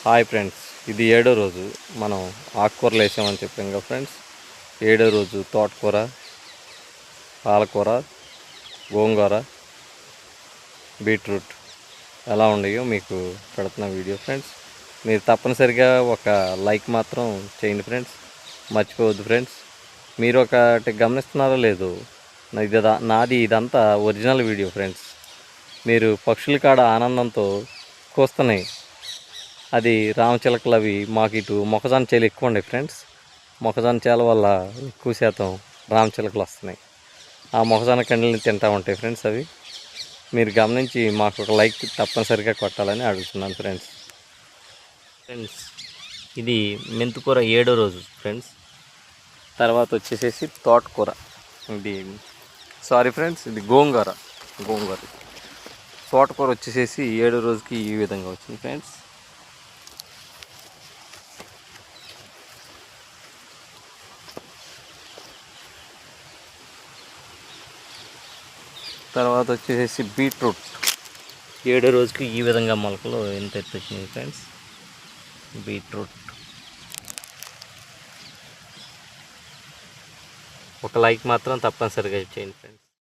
Hi friends, ఇది 7వ రోజు. మనం ఆకుకూరలు వేసామని చెప్పాం కదా ఫ్రెండ్స్. 7వ రోజు తోటకూర, పాలకూర, గోంగూర, బీట్రూట్ ఎలా ఉన్నాయో మీకు పెడుతున్న వీడియో ఫ్రెండ్స్. మీరు తప్పనిసరిగా ఒక లైక్ మాత్రం చేయండి ఫ్రెండ్స్, మర్చిపోవద్దు ఫ్రెండ్స్. మీరు ఒకటి గమనిస్తున్నారో లేదో, నాది ఇదంతా ఒరిజినల్ వీడియో ఫ్రెండ్స్. మీరు పక్షుల కాడ ఆనందంతో కూస్తున్నాయి, అది రామచిలకలు. అవి మాకు ఇటు మొక్కజొన్న చేలు ఎక్కువ ఉండే ఫ్రెండ్స్. మొక్కజొన్న చేల వల్ల ఎక్కువ శాతం రామచిలకలు వస్తున్నాయి. ఆ మొక్కజొన్న కండలని తింటూ ఉంటాయి ఫ్రెండ్స్. అవి మీరు గమనించి మాకు ఒక లైక్ తప్పనిసరిగా కొట్టాలని అడుగుతున్నాను ఫ్రెండ్స్. ఇది మెంతికూర 7వ రోజు ఫ్రెండ్స్. తర్వాత వచ్చేసేసి తోటకూర, ఇది సారీ ఫ్రెండ్స్, ఇది గోంగూర. తోటకూర వచ్చేసేసి 7వ రోజుకి ఈ విధంగా వచ్చింది ఫ్రెండ్స్. తర్వాత వచ్చేసి బీట్రూట్ 7వ రోజుకి ఈ విధంగా మొలకలు ఎంత ఎత్తు వచ్చినాయి ఫ్రెండ్స్. బీట్రూట్ ఒక లైక్ మాత్రం తప్పనిసరిగా చేయండి ఫ్రెండ్స్.